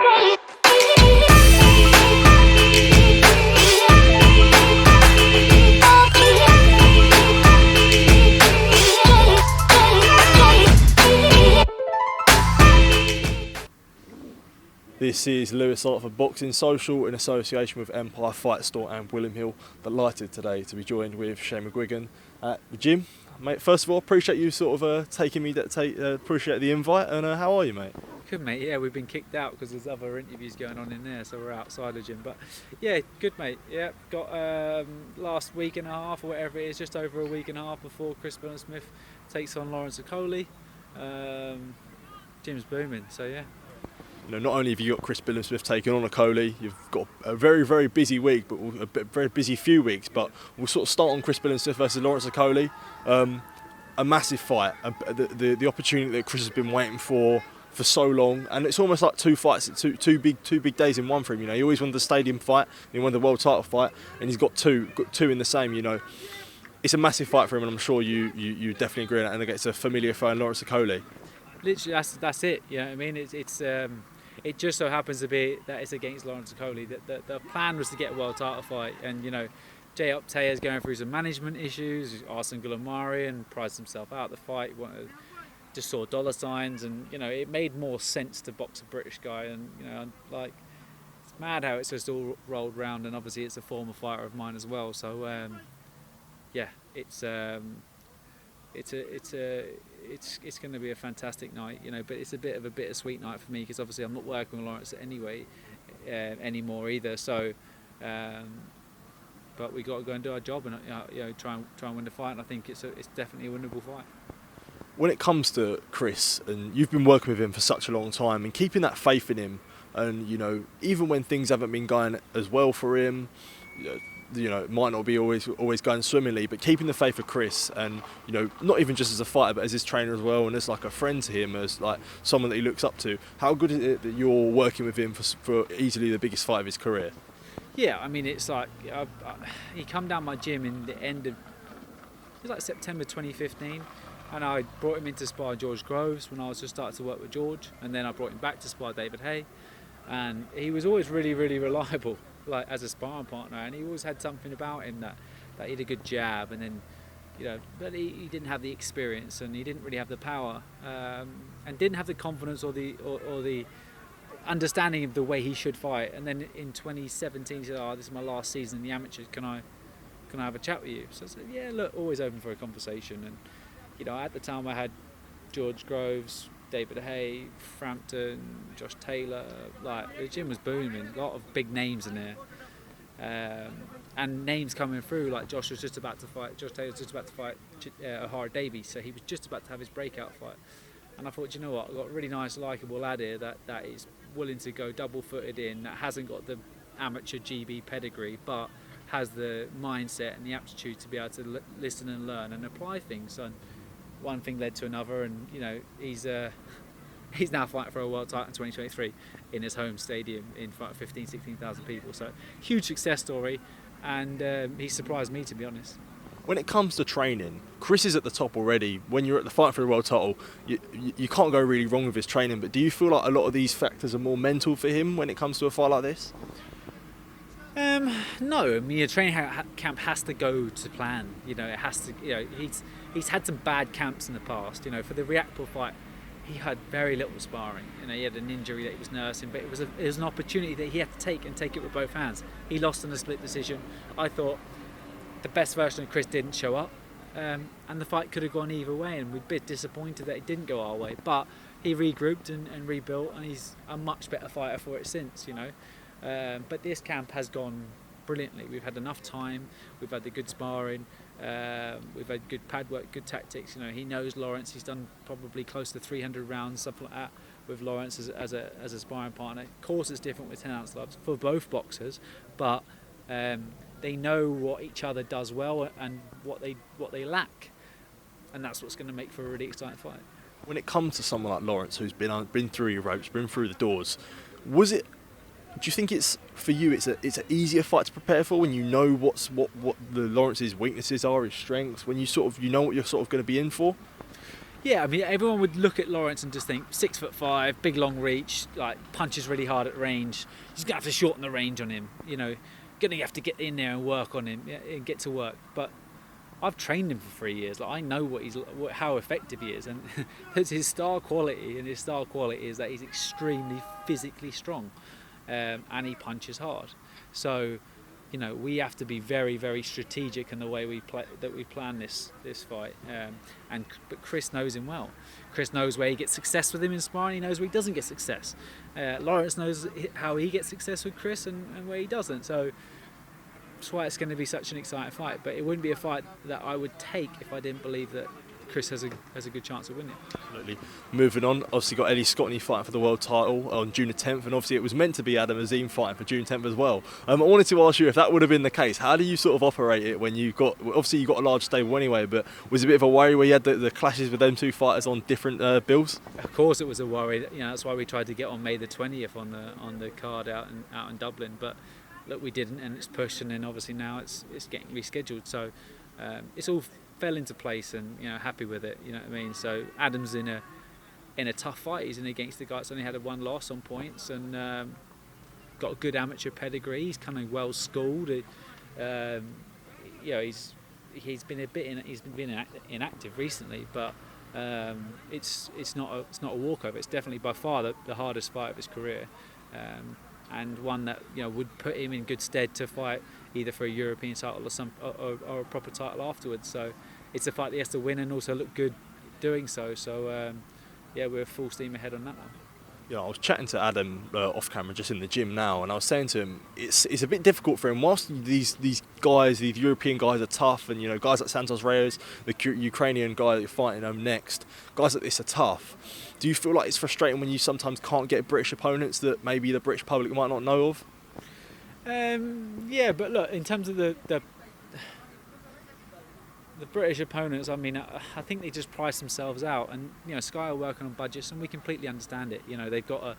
This is Lewis Art for Boxing Social in association with Empire Fight Store and William Hill. Delighted today to be joined with Shane McGuigan at the gym. Mate, first of all, appreciate you sort of taking me, appreciate the invite, and how are you, mate? Good, mate. Yeah, we've been kicked out because there's other interviews going on in there, so we're outside the gym. But yeah, good, mate. Yeah, got last week and a half or whatever it is, just over a week and a half before Chris Billam-Smith takes on Okolie. Gym's booming, so yeah. You know, not only have you got Chris Billam-Smith taking on Okolie, you've got a very, very busy week, but a very busy few weeks. But we'll sort of start on Chris Billam-Smith versus Okolie. A massive fight, the opportunity that Chris has been waiting for so long, and it's almost like two fights, two big days in one for him. You know, he always wanted the stadium fight, he wanted the world title fight, and he's got two in the same. You know, it's a massive fight for him, and I'm sure you definitely agree on that. And against a familiar foe in Okolie. Literally, that's it. You know what I mean? It just so happens to be that it's against Okolie. The plan was to get a world title fight, and you know, Jay Optay is going through some management issues. Arsene Gulamari and priced himself out of the fight. Just saw dollar signs, and you know, it made more sense to box a British guy. And you know, like, it's mad how it's just all rolled round. And obviously, it's a former fighter of mine as well. So yeah, it's going to be a fantastic night, you know. But it's a bit of a bittersweet night for me because obviously I'm not working with Lawrence anyway anymore either. So, but we got to go and do our job and you know try and win the fight. And I think it's definitely a winnable fight. When it comes to Chris, and you've been working with him for such a long time, and keeping that faith in him, and you know, even when things haven't been going as well for him, you know, it might not be always going swimmingly, but keeping the faith of Chris, and you know, not even just as a fighter, but as his trainer as well, and as like a friend to him, as like someone that he looks up to. How good is it that you're working with him for easily the biggest fight of his career? Yeah, I mean, it's like he come down my gym in the end of, it was like September 2015, and I brought him in to spar George Groves when I was just starting to work with George, and then I brought him back to spar David Haye, and he was always really, really reliable, like as a sparring partner, and he always had something about him that he had a good jab, and then, you know, but he didn't have the experience, and he didn't really have the power, and didn't have the confidence or the understanding of the way he should fight. And then in 2017 he said, "Oh, this is my last season in the amateurs, can I have a chat with you?" So I said, "Yeah, look, always open for a conversation." And you know, at the time I had George Groves, David Haye, Frampton, Josh Taylor. Like, the gym was booming, a lot of big names in there, and names coming through. Like Josh Taylor was just about to fight Hart Davies, so he was just about to have his breakout fight. And I thought, you know what, I've got a really nice, likeable lad here that is willing to go double-footed in, that hasn't got the amateur GB pedigree, but has the mindset and the aptitude to be able to listen and learn and apply things. And one thing led to another, and you know, he's now fighting for a world title in 2023 in his home stadium in front of 16,000 people. So huge success story, and he surprised me, to be honest. When it comes to training, Chris is at the top already. When you're at the fight for the world title, you can't go really wrong with his training. But do you feel like a lot of these factors are more mental for him when it comes to a fight like this? No, I mean, a training camp has to go to plan. You know, it has to. You know, he's had some bad camps in the past. You know, for the Reactable fight, he had very little sparring. You know, he had an injury that he was nursing, but it was an opportunity that he had to take it with both hands. He lost in a split decision. I thought the best version of Chris didn't show up, and the fight could have gone either way, and we're a bit disappointed that it didn't go our way. But he regrouped and rebuilt, and he's a much better fighter for it since. You know, but this camp has gone brilliantly. We've had enough time. We've had the good sparring. We've had good pad work, good tactics. You know, he knows Lawrence. He's done probably close to 300 rounds, something like that, with Lawrence as a sparring partner. Of course, it's different with 10-ounce gloves for both boxers, but they know what each other does well and what they lack, and that's what's going to make for a really exciting fight. When it comes to someone like Lawrence, who's been through your ropes, been through the doors, do you think it's for you? It's an easier fight to prepare for when you know what the Lawrence's weaknesses are, his strengths. When you know what you're sort of going to be in for. Yeah, I mean, everyone would look at Lawrence and just think 6'5", big long reach, like punches really hard at range. He's gonna have to shorten the range on him. Gonna have to get in there and work on him, and get to work. But I've trained him for 3 years. Like, I know how effective he is, and it's his star quality. And his star quality is that he's extremely physically strong, and he punches hard. So, we have to be very, very strategic in the way we plan this fight. But Chris knows him well. Chris knows where he gets success with him in sparring. He knows where he doesn't get success. Lawrence knows how he gets success with Chris and where he doesn't. So that's why it's going to be such an exciting fight. But it wouldn't be a fight that I would take if I didn't believe that Chris has a good chance of winning. Absolutely. Moving on, obviously got Ellie Scotney fighting for the world title on June the 10th, and obviously it was meant to be Azim fighting for June 10th as well. I wanted to ask you if that would have been the case. How do you sort of operate it when you got a large stable anyway, but was it a bit of a worry where you had the clashes with them two fighters on different bills? Of course it was a worry. That's why we tried to get on May the 20th on the card out in Dublin, but look, we didn't, and it's pushed, and then obviously now it's getting rescheduled. So it's all fell into place, and happy with it. You know what I mean? So Adam's in a tough fight. He's in against the guy that's only had one loss on points, and got a good amateur pedigree. He's kind of well schooled. He's been inactive recently, but it's not a walkover. It's definitely by far the hardest fight of his career, and one that would put him in good stead to fight either for a European title or a proper title afterwards. So it's a fight that he has to win and also look good doing so. So we're full steam ahead on that one. I was chatting to Adam off camera just in the gym now, and I was saying to him it's a bit difficult for him. Whilst these European guys are tough, and guys like Santos Reyes, the Ukrainian guy that you're fighting next, guys like this are tough. Do you feel like it's frustrating when you sometimes can't get British opponents that maybe the British public might not know of? But look, in terms of the British opponents, I mean, I think they just price themselves out, and Sky are working on budgets, and we completely understand it. They've got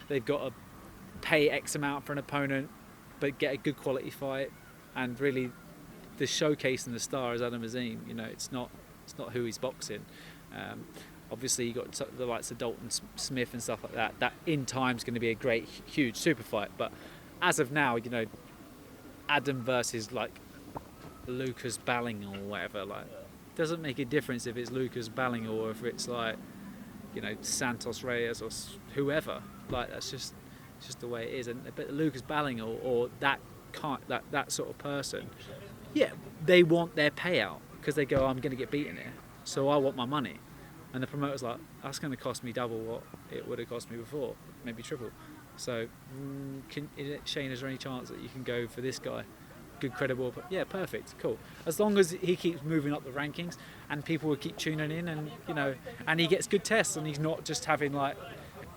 to pay X amount for an opponent, but get a good quality fight, and really, the showcase and the star is Azim. It's not who he's boxing. Obviously, you got the likes of Dalton Smith and stuff like that. That in time is going to be a great, huge super fight, but as of now, Adam versus like Lucas Balling or whatever, doesn't make a difference if it's Lucas Balling or if it's like Santos Reyes or whoever. That's just the way it is. But Lucas Balling or that sort of person, they want their payout because they go, I'm going to get beaten here, so I want my money. And the promoter's like, that's going to cost me double what it would have cost me before, maybe triple. So, Shane, is there any chance that you can go for this guy? Good, credible, yeah, perfect, cool. As long as he keeps moving up the rankings and people will keep tuning in, and and he gets good tests, and he's not just having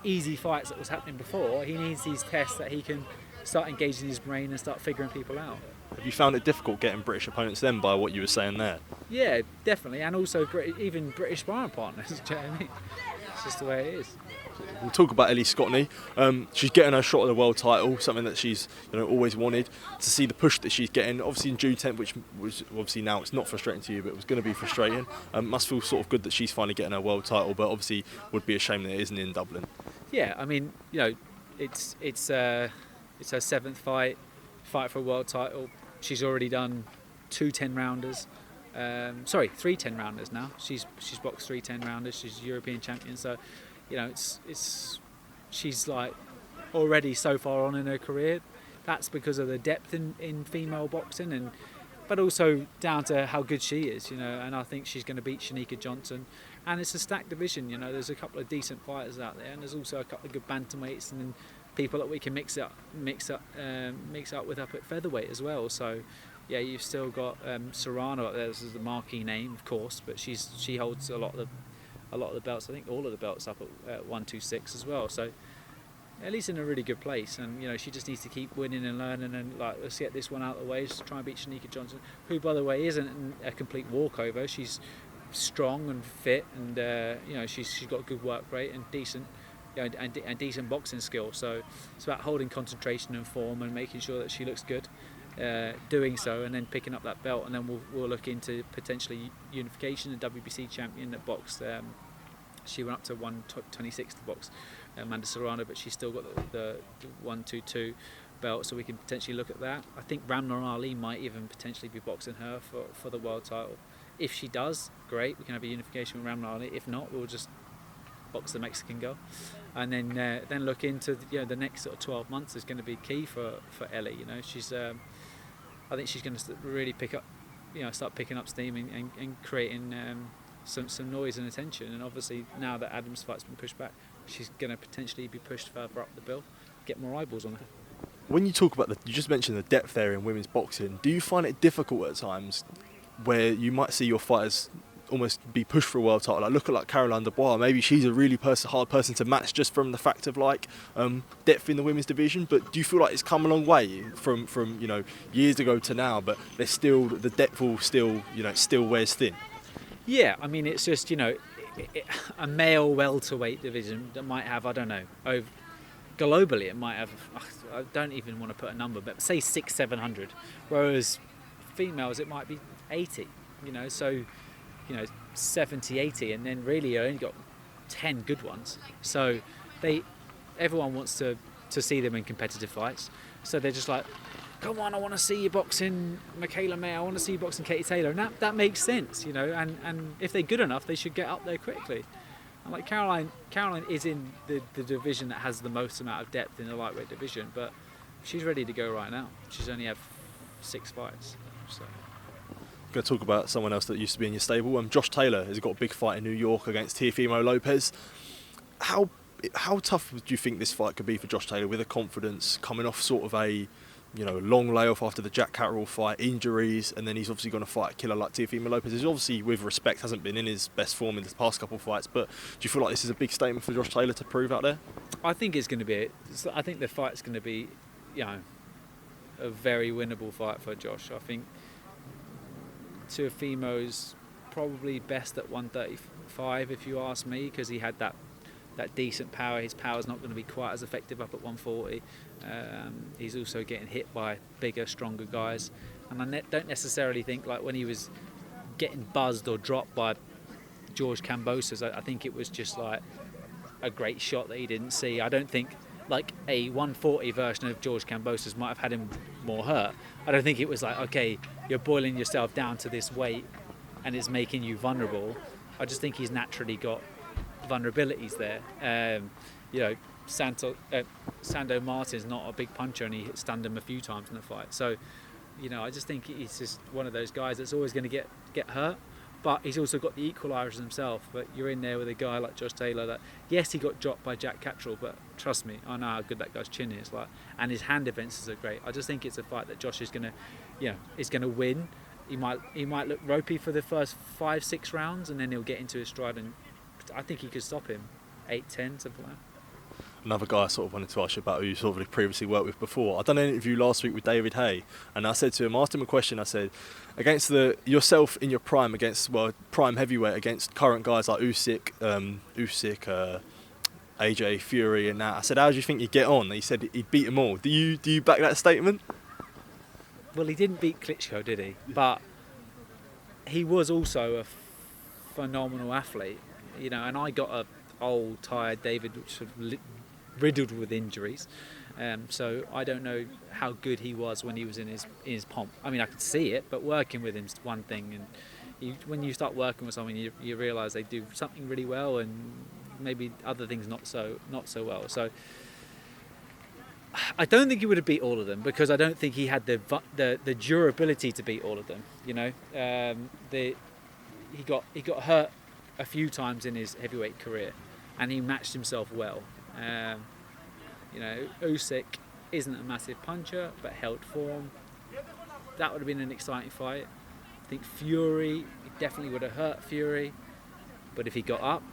easy fights that was happening before. He needs these tests that he can start engaging his brain and start figuring people out. Have you found it difficult getting British opponents then, by what you were saying there? Yeah, definitely, and also even British sparring partners. Do you know what I mean? It's just the way it is. We'll talk about Ellie Scotney. She's getting her shot at the world title, something that she's always wanted. To see the push that she's getting, obviously in June 10th, which was obviously now it's not frustrating to you, but it was going to be frustrating. Must feel sort of good that she's finally getting her world title, but obviously would be a shame that it isn't in Dublin. Yeah, I mean, it's her 7th fight for a world title. She's already done 2 10-rounders. 3 10-rounders now. She's boxed 3 10-rounders. She's European champion. So, she's already so far on in her career. That's because of the depth in female boxing, but also down to how good she is. And I think she's going to beat Shanika Johnson. And it's a stacked division. There's a couple of decent fighters out there, and there's also a couple of good bantamweights and people that we can mix up with up at featherweight as well. So, yeah, you've still got Serrano up there. This is the marquee name, of course, but she holds a lot of the belts. I think all of the belts up at 126 as well. So, at least in a really good place. And she just needs to keep winning and learning. And let's get this one out of the way. Just try and beat Shanika Johnson, who, by the way, isn't a complete walkover. She's strong and fit, and she's got a good work rate and decent. And decent boxing skill. So it's about holding concentration and form and making sure that she looks good, doing so, and then picking up that belt. And then we'll look into potentially unification, the WBC champion that boxed She went up to 126 to box Amanda Serrano, but she's still got the 122 belt, so we can potentially look at that. I think Ramla Ali might even potentially be boxing her for the world title. If she does, great, we can have a unification with Ramla Ali. If not, we'll just box the Mexican girl, and then look into the next sort of 12 months is going to be key for Ellie. She's I think she's going to really start picking up steam and creating some noise and attention. And obviously now that Adam's fight's been pushed back, she's going to potentially be pushed further up the bill, get more eyeballs on her. When you talk about you just mentioned the depth there in women's boxing, do you find it difficult at times where you might see your fighters almost be pushed for a world title? Like look at Caroline Dubois, maybe she's a really hard person to match just from the fact of depth in the women's division, but do you feel like it's come a long way from years ago to now, but there's still the depth will still still wears thin? Yeah, I mean it's just a male welterweight division that might have, I don't know, globally it might have, I don't even want to put a number, but say 600-700, whereas females it might be 80, so 70, 80, and then really you only got 10 good ones. So everyone wants to see them in competitive fights. So they're just like, come on, I want to see you boxing Michaela May, I want to see you boxing Katie Taylor. And that makes sense, and if they're good enough, they should get up there quickly. And Caroline is in the division that has the most amount of depth in the lightweight division, but she's ready to go right now. She's only had 6 fights. So. Going to talk about someone else that used to be in your stable. Josh Taylor has got a big fight in New York against Teofimo Lopez. How tough do you think this fight could be for Josh Taylor with a confidence coming off sort of a long layoff after the Jack Catterall fight, injuries, and then he's obviously going to fight a killer like Teofimo Lopez. He's obviously, with respect, hasn't been in his best form in the past couple of fights, but do you feel like this is a big statement for Josh Taylor to prove out there? I think it's going to be. I think the fight's going to be, a very winnable fight for Josh. I think Teofimo's probably best at 135, if you ask me, because he had that decent power. His power's not going to be quite as effective up at 140. He's also getting hit by bigger, stronger guys, and I don't necessarily think when he was getting buzzed or dropped by George Kambosos, I think it was just a great shot that he didn't see. I don't think a 140 version of George Kambosos might have had him more hurt. I don't think it was okay, you're boiling yourself down to this weight and it's making you vulnerable. I just think he's naturally got vulnerabilities there. Sando Martin's not a big puncher and he stunned him a few times in the fight. So, I just think he's just one of those guys that's always going to get hurt. But he's also got the equalisers himself. But you're in there with a guy like Josh Taylor that, yes, he got dropped by Jack Catterall, but trust me, I know how good that guy's chin is. And his hand defences are great. I just think it's a fight that Josh is going to win. He might look ropey for the first 5-6 rounds, and then he'll get into his stride. And I think he could stop him 8-10, something like that. Another guy I sort of wanted to ask you about, who you sort of previously worked with before. I done an interview last week with David Haye, and I said to him, asked him a question. I said, against yourself in your prime, prime heavyweight, against current guys like Usyk, AJ, Fury, and that. I said, how do you think you get on? And he said he'd beat them all. Do you back that statement? Well, he didn't beat Klitschko, did he? But he was also a phenomenal athlete, And I got a old, tired David, sort of riddled with injuries, so I don't know how good he was when he was in his pomp. I mean, I could see it, but working with him's one thing, and when you start working with someone, you realise they do something really well, and maybe other things not so well. So I don't think he would have beat all of them, because I don't think he had the durability to beat all of them. He got hurt a few times in his heavyweight career, and he matched himself well. Usyk isn't a massive puncher, but held form. That would have been an exciting fight. I think Fury, it definitely would have hurt Fury, but if he got up,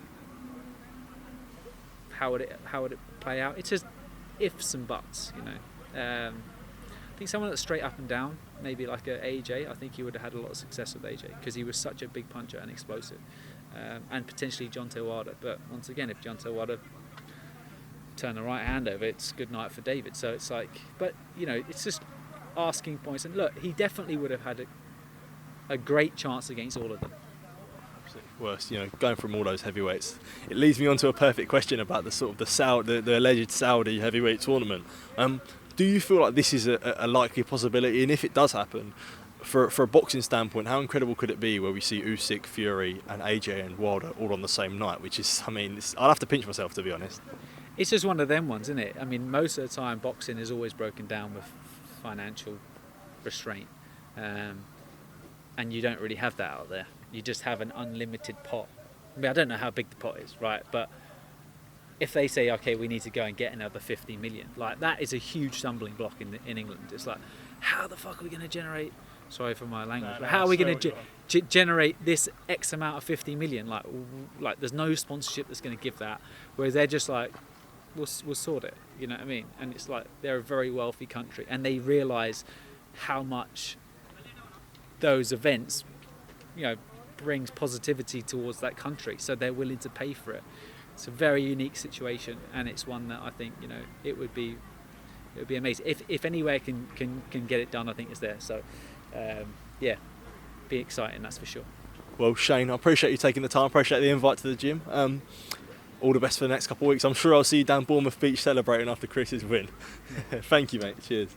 how would it play out? It's just ifs and buts, I think someone that's straight up and down, maybe like a AJ, I think he would have had a lot of success with AJ, because he was such a big puncher and explosive. And potentially John Tawada, but once again, if John Tawada turned the right hand over, it's good night for David. So it's it's just asking points. And look, he definitely would have had a great chance against all of them. Worse, going from all those heavyweights, it leads me on to a perfect question about the alleged Saudi heavyweight tournament. Do you feel like this is a likely possibility? And if it does happen, for a boxing standpoint, how incredible could it be where we see Usyk, Fury, and AJ and Wilder all on the same night? Which is, I'll have to pinch myself, to be honest. It's just one of them ones, isn't it? I mean, most of the time, boxing is always broken down with financial restraint, and you don't really have that out there. You just have an unlimited pot. I mean, I don't know how big the pot is, right? But if they say, okay, we need to go and get another 50 million, like that is a huge stumbling block in England. It's like, how the fuck are we going to generate? Sorry for my language, but how are we going to generate this X amount of 50 million? Like there's no sponsorship that's going to give that. Whereas they're just like, we'll sort it. You know what I mean? And it's like they're a very wealthy country, and they realise how much those events, brings positivity towards that country, so they're willing to pay for it. It's a very unique situation, and it's one that I think it would be amazing if any way can get it done. I think it's there. So be exciting, that's for sure. Well, Shane, I appreciate you taking the time. Appreciate the invite to the gym. All the best for the next couple of weeks. I'm sure I'll see you down Bournemouth Beach celebrating after Chris's win. Thank you, mate. Cheers.